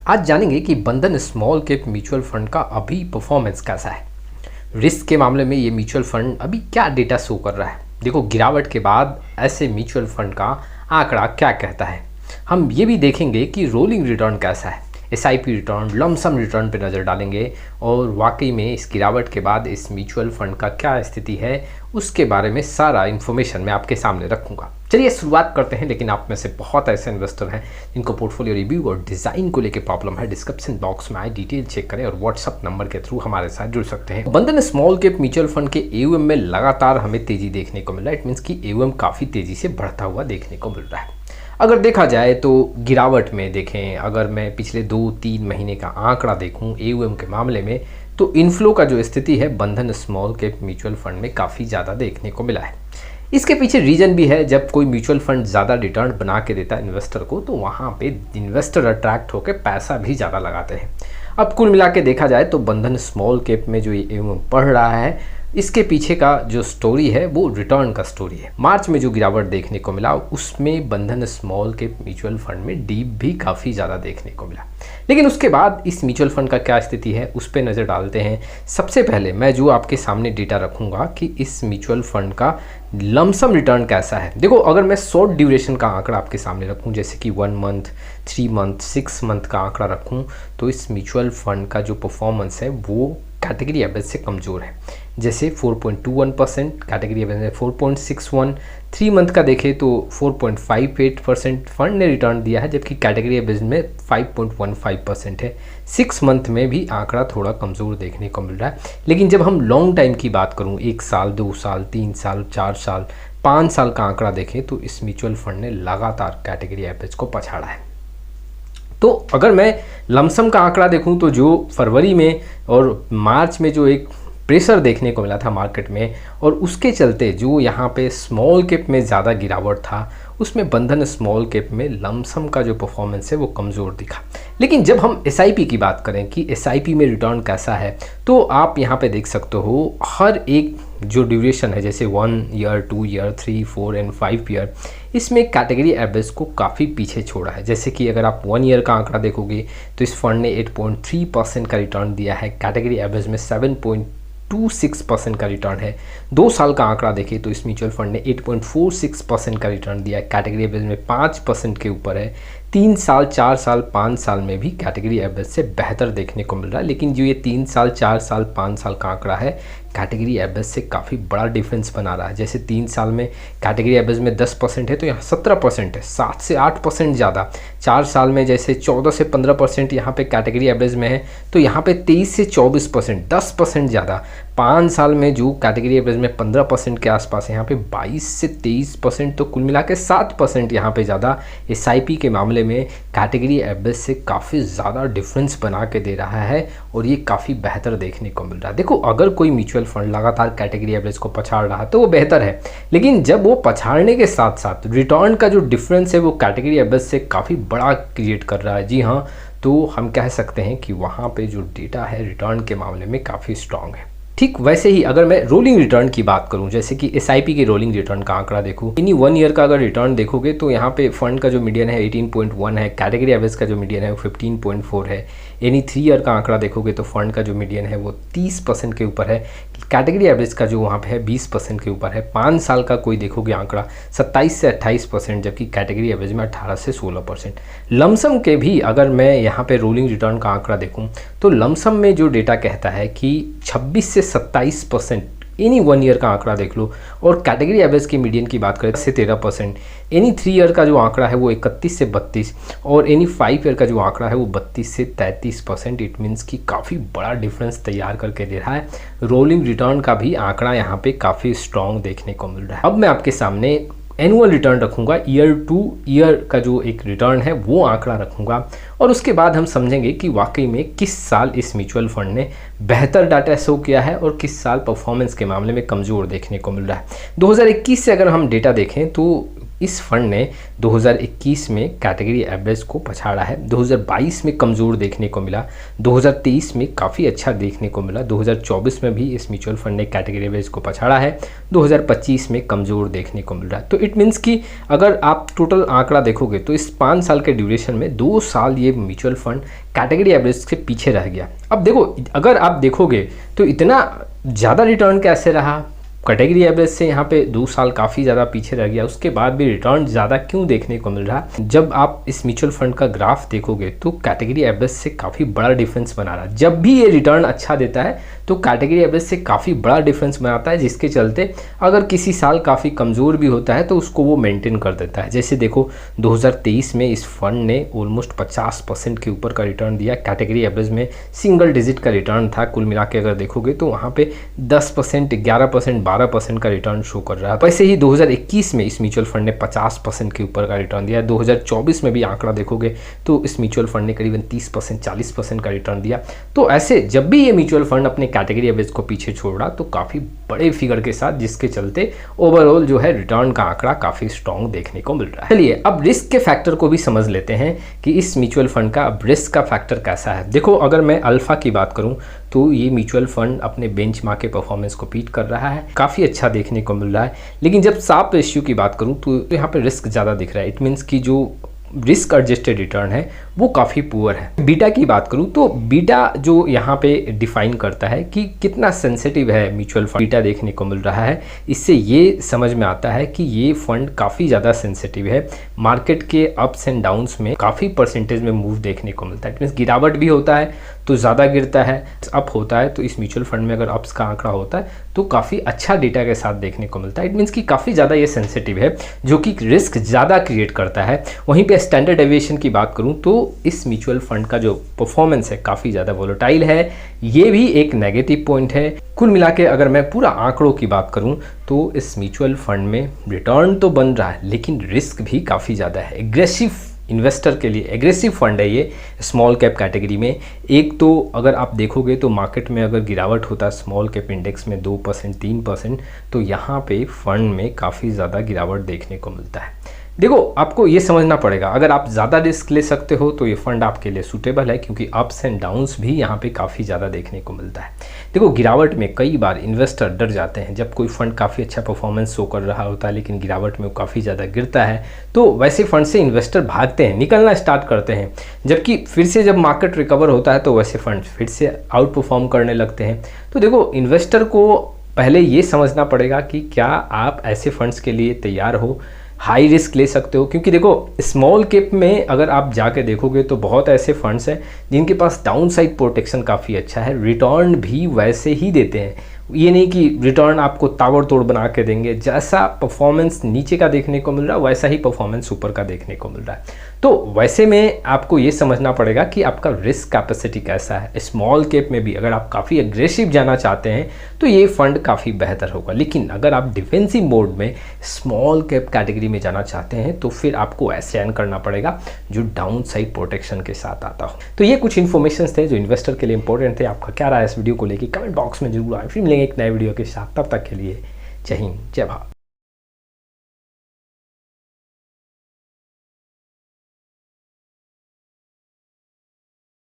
आज जानेंगे कि बंधन स्मॉल कैप म्यूचुअल फंड का अभी परफॉर्मेंस कैसा है। रिस्क के मामले में ये म्यूचुअल फंड अभी क्या डेटा शो कर रहा है। देखो, गिरावट के बाद ऐसे म्यूचुअल फंड का आंकड़ा क्या कहता है। हम ये भी देखेंगे कि रोलिंग रिटर्न कैसा है, एसआईपी रिटर्न, लमसम रिटर्न पे नज़र डालेंगे और वाकई में इस गिरावट के बाद इस म्यूचुअल फंड का क्या स्थिति है उसके बारे में सारा इन्फॉर्मेशन मैं आपके सामने रखूंगा। चलिए शुरुआत करते हैं। लेकिन आप में से बहुत ऐसे इन्वेस्टर हैं जिनको पोर्टफोलियो रिव्यू और डिज़ाइन को लेकर प्रॉब्लम है। डिस्क्रिप्शन बॉक्स में आए डिटेल चेक करें और व्हाट्सअप नंबर के थ्रू हमारे साथ जुड़ सकते हैं। बंधन स्मॉल कैप म्यूचुअल फंड के एयूएम में लगातार हमें तेजी देखने को मिल रहा है। इट मीन्स कि एयूएम काफ़ी तेजी से बढ़ता हुआ देखने को मिल रहा है। अगर देखा जाए तो गिरावट में देखें, अगर मैं पिछले 2-3 महीने का आंकड़ा देखूं एयूएम के मामले में, तो इनफ्लो का जो स्थिति है बंधन स्मॉल कैप म्यूचुअल फंड में काफ़ी ज़्यादा देखने को मिला है। इसके पीछे रीज़न भी है, जब कोई म्यूचुअल फंड ज़्यादा रिटर्न बना के देता है इन्वेस्टर को, तो वहाँ पे इन्वेस्टर अट्रैक्ट होकर पैसा भी ज़्यादा लगाते हैं। अब कुल मिला के देखा जाए तो बंधन स्मॉल कैप में जो ये एयूएम बढ़ रहा है, इसके पीछे का जो स्टोरी है वो रिटर्न का स्टोरी है। मार्च में जो गिरावट देखने को मिला उसमें बंधन स्मॉल कैप म्यूचुअल फंड में डीप भी काफ़ी ज़्यादा देखने को मिला। लेकिन उसके बाद इस म्यूचुअल फंड का क्या स्थिति है उस पर नज़र डालते हैं। सबसे पहले मैं जो आपके सामने डेटा रखूँगा कि इस म्यूचुअल फंड का लमसम रिटर्न कैसा है। देखो, अगर मैं शॉर्ट ड्यूरेशन का आंकड़ा आपके सामने रखूँ, जैसे कि 1 मंथ, 3 मंथ, 6 मंथ का आंकड़ा रखूँ, तो इस म्यूचुअल फंड का जो परफॉर्मेंस है वो कैटेगरी एवरेज से कमज़ोर है। जैसे 4.21%, कैटेगरी एवरेज में 4.61, 3 मंथ का देखें तो 4.58% फंड ने रिटर्न दिया है, जबकि कैटेगरी एवरेज में 5.15% है। 6 मंथ में भी आंकड़ा थोड़ा कमज़ोर देखने को मिल रहा है। लेकिन जब हम लॉन्ग टाइम की बात करूं, 1 साल, 2 साल, 3 साल, 4 साल, 5 साल का आंकड़ा देखें तो इस म्यूचुअल फंड ने लगातार कैटेगरी एवरेज को पछाड़ा है। तो अगर मैं लमसम का आंकड़ा देखूं तो जो फरवरी में और मार्च में जो एक प्रेशर देखने को मिला था मार्केट में, और उसके चलते जो यहाँ पे स्मॉल कैप में ज़्यादा गिरावट था, उसमें बंधन स्मॉल कैप में लमसम का जो परफॉर्मेंस है वो कमज़ोर दिखा। लेकिन जब हम एसआईपी की बात करें कि एसआईपी में रिटर्न कैसा है, तो आप यहाँ पे देख सकते हो हर एक जो ड्यूरेशन है, जैसे 1 ईयर, 2 ईयर, 3, 4 एंड 5 ईयर, इसमें कैटेगरी एवरेज को काफ़ी पीछे छोड़ा है। जैसे कि अगर आप 1 ईयर का आंकड़ा देखोगे तो इस फंड ने 8.3% का रिटर्न दिया है, कैटेगरी एवरेज में 7.26% का रिटर्न है। 2 साल का आंकड़ा देखें तो इस म्यूचुअल फंड ने 8.46% का रिटर्न दिया है, कैटेगरी एवरेज में 5% के ऊपर है। 3 साल, 4 साल, 5 साल में भी कैटेगरी एवरेज से बेहतर देखने को मिल रहा है। लेकिन जो ये 3 साल, 4 साल, 5 साल का आंकड़ा है, कैटेगरी एवरेज से काफ़ी बड़ा डिफरेंस बना रहा है। जैसे 3 साल में कैटेगरी एवरेज में 10% है तो यहाँ 17% है, 7 से 8% ज़्यादा। 4 साल में जैसे 14 से 15% यहाँ पे कैटेगरी एवरेज में है, तो यहाँ पे 23 से 24%, 10% ज़्यादा। 5 साल में जो कैटेगरी एवरेज में 15% के आसपास है, यहाँ पे 22 से 23%, तो कुल मिला के 7% यहाँ पे ज़्यादा एसआईपी के मामले में कैटेगरी एवरेज से काफ़ी ज़्यादा डिफरेंस बना के दे रहा है और ये काफ़ी बेहतर देखने को मिल रहा है। देखो, अगर कोई म्यूचुअल फंड लगातार कैटेगरी एवरेज को पछाड़ रहा है तो वो बेहतर है, लेकिन जब वो पछाड़ने के साथ साथ रिटर्न का जो डिफरेंस है वो कैटेगरी एवरेज से काफ़ी बड़ा क्रिएट कर रहा है, जी हाँ, तो हम कह सकते हैं कि वहाँ पे जो डेटा है रिटर्न के मामले में काफ़ी स्ट्रांग है। ठीक वैसे ही अगर मैं रोलिंग रिटर्न की बात करूं, जैसे कि एसआईपी के रोलिंग रिटर्न का आंकड़ा देखूं, यानी 1 ईयर का अगर रिटर्न देखोगे तो यहाँ पे फंड का जो मीडियन है 18.1 है, कैटेगरी एवरेज का जो मीडियन है वो 15.4 है। यानी 3 ईयर का आंकड़ा देखोगे तो फंड का जो मीडियन है वो 30% के ऊपर है, कैटेगरी एवरेज का जो वहाँ पे है 20% के ऊपर है। 5 साल का कोई देखोगे आंकड़ा 27 से 28%, जबकि कैटेगरी एवरेज में 18 से 16%। लमसम के भी अगर मैं यहाँ पे रोलिंग रिटर्न का आंकड़ा देखूँ तो लमसम में जो डेटा कहता है कि 26 से 27%, यानी 1 ईयर का आंकड़ा देख लो, और कैटेगरी एवरेज की मीडियन की बात करें से 13%, यानी 3 ईयर का जो आंकड़ा है वो 31 से 32, और यानी 5 ईयर का जो आंकड़ा है वो 32 से 33%। इट मीन्स कि काफ़ी बड़ा डिफरेंस तैयार करके दे रहा है। रोलिंग रिटर्न का भी आंकड़ा यहाँ पे काफ़ी स्ट्रॉन्ग देखने को मिल रहा है। अब मैं आपके सामने एनुअल रिटर्न रखूंगा, ईयर टू ईयर का जो एक रिटर्न है वो आंकड़ा रखूंगा, और उसके बाद हम समझेंगे कि वाकई में किस साल इस म्यूचुअल फंड ने बेहतर डाटा शो किया है और किस साल परफॉर्मेंस के मामले में कमज़ोर देखने को मिल रहा है। 2021 से अगर हम डेटा देखें तो इस फंड ने 2021 में कैटेगरी एवरेज को पछाड़ा है, 2022 में कमज़ोर देखने को मिला, 2023 में काफ़ी अच्छा देखने को मिला, 2024 में भी इस म्यूचुअल फंड ने कैटेगरी एवरेज को पछाड़ा है, 2025 में कमज़ोर देखने को मिल रहा है। तो इट मीन्स कि अगर आप टोटल आंकड़ा देखोगे तो इस 5 साल के ड्यूरेशन में 2 साल ये म्यूचुअल फंड कैटेगरी एवरेज से पीछे रह गया। अब देखो, अगर आप देखोगे तो इतना ज़्यादा रिटर्न कैसे रहा, कैटेगरी एवरेज से यहाँ पे 2 साल काफ़ी ज़्यादा पीछे रह गया, उसके बाद भी रिटर्न ज़्यादा क्यों देखने को मिल रहा है? जब आप इस म्यूचुअल फंड का ग्राफ देखोगे तो कैटेगरी एवरेज से काफ़ी बड़ा डिफरेंस बना रहा है। जब भी ये रिटर्न अच्छा देता है तो कैटेगरी एवरेज से काफ़ी बड़ा डिफरेंस बनाता है, जिसके चलते अगर किसी साल काफ़ी कमज़ोर भी होता है तो उसको वो मेंटेन कर देता है। जैसे देखो 2023 में इस फंड ने ऑलमोस्ट 50% के ऊपर का रिटर्न दिया, कैटेगरी एवरेज में सिंगल डिजिट का रिटर्न था। कुल मिला के अगर देखोगे तो वहाँ पे 10%, 11%, 12% का रिटर्न शो कर रहा है। वैसे ही 2021 में इस म्यूचुअल फंड ने 50% के ऊपर का रिटर्न दिया। 2024 में भी आंकड़ा देखोगे तो इस म्यूचुअल फंड ने करीबन 30%, 40% का रिटर्न दिया। तो ऐसे जब भी ये म्यूचुअल फंड अपने कैटेगरी एवरेज को पीछे छोड़ रहा तो काफ़ी बड़े फिगर के साथ, जिसके चलते ओवरऑल जो है रिटर्न का आंकड़ा काफ़ी स्ट्रॉन्ग देखने को मिल रहा है। चलिए अब रिस्क के फैक्टर को भी समझ लेते हैं कि इस म्यूचुअल फंड का अब रिस्क का फैक्टर कैसा है। देखो, अगर मैं अल्फा की बात करूं तो ये म्यूचुअल फंड अपने बेंचमार्क के परफॉर्मेंस को बीट कर रहा है, काफ़ी अच्छा देखने को मिल रहा है। लेकिन जब साप रेशियो की बात करूं तो यहाँ पे रिस्क ज़्यादा दिख रहा है। इट मीन्स कि जो रिस्क एडजस्टेड रिटर्न है वो काफ़ी पुअर है। बीटा की बात करूं तो बीटा जो यहाँ पे डिफाइन करता है कि कितना सेंसिटिव है म्यूचुअल फंड, बीटा देखने को मिल रहा है। इससे ये समझ में आता है कि ये फंड काफ़ी ज़्यादा सेंसिटिव है। मार्केट के अप्स एंड डाउन्स में काफ़ी परसेंटेज में मूव देखने को मिलता है। इट मीन्स गिरावट भी होता है तो ज़्यादा गिरता है, अप होता है तो इस म्यूचुअल फंड में अगर अप्स का आंकड़ा होता है तो काफ़ी अच्छा डेटा के साथ देखने को मिलता है। इट मीन्स कि काफ़ी ज़्यादा ये सेंसिटिव है, जो कि रिस्क ज़्यादा क्रिएट करता है। वहीं पे स्टैंडर्ड डेविएशन की बात करूं तो इस म्यूचुअल फंड का जो परफॉर्मेंस है काफ़ी ज़्यादा वोलेटाइल है, ये भी एक नेगेटिव पॉइंट है। कुल मिला के अगर मैं पूरा आंकड़ों की बात करूं तो इस म्यूचुअल फंड में रिटर्न तो बन रहा है लेकिन रिस्क भी काफ़ी ज़्यादा है। एग्रेसिव इन्वेस्टर के लिए एग्रेसिव फंड है ये स्मॉल कैप कैटेगरी में। एक तो अगर आप देखोगे तो मार्केट में अगर गिरावट होता है स्मॉल कैप इंडेक्स में 2%, 3%, तो यहाँ पे फंड में काफ़ी ज़्यादा गिरावट देखने को मिलता है। देखो, आपको ये समझना पड़ेगा, अगर आप ज़्यादा रिस्क ले सकते हो तो ये फंड आपके लिए सूटेबल है, क्योंकि अप्स एंड डाउन्स भी यहाँ पे काफ़ी ज़्यादा देखने को मिलता है। देखो, गिरावट में कई बार इन्वेस्टर डर जाते हैं। जब कोई फंड काफ़ी अच्छा परफॉर्मेंस शो कर रहा होता है लेकिन गिरावट में वो काफ़ी ज़्यादा गिरता है तो वैसे फंड से इन्वेस्टर भागते हैं, निकलना स्टार्ट करते हैं। जबकि फिर से जब मार्केट रिकवर होता है तो वैसे फंड फिर से आउट परफॉर्म करने लगते हैं। तो देखो, इन्वेस्टर को पहले ये समझना पड़ेगा कि क्या आप ऐसे फंड्स के लिए तैयार हो, हाई रिस्क ले सकते हो। क्योंकि देखो, स्मॉल कैप में अगर आप जाके देखोगे तो बहुत ऐसे फंड्स हैं जिनके पास डाउन साइड प्रोटेक्शन काफ़ी अच्छा है, रिटर्न भी वैसे ही देते हैं। ये नहीं कि रिटर्न आपको ताबड़तोड़ बना के देंगे, जैसा परफॉर्मेंस नीचे का देखने को मिल रहा है वैसा ही परफॉर्मेंस ऊपर का देखने को मिल रहा है। तो वैसे में आपको ये समझना पड़ेगा कि आपका रिस्क कैपेसिटी कैसा है। स्मॉल कैप में भी अगर आप काफ़ी एग्रेसिव जाना चाहते हैं तो ये फंड काफ़ी बेहतर होगा। लेकिन अगर आप डिफेंसिव मोड में स्मॉल कैप कैटेगरी में जाना चाहते हैं तो फिर आपको ऐसे करना पड़ेगा जो डाउन साइड प्रोटेक्शन के साथ आता हो। तो ये कुछ इन्फॉर्मेशन थे जो इन्वेस्टर के लिए इंपॉर्टेंट थे। आपका क्या राय है इस वीडियो को लेकर कमेंट बॉक्स में जरूर आए। फिर मिलेंगे एक नए वीडियो के साथ, तब तक के लिए जय हिंद, जय भारत।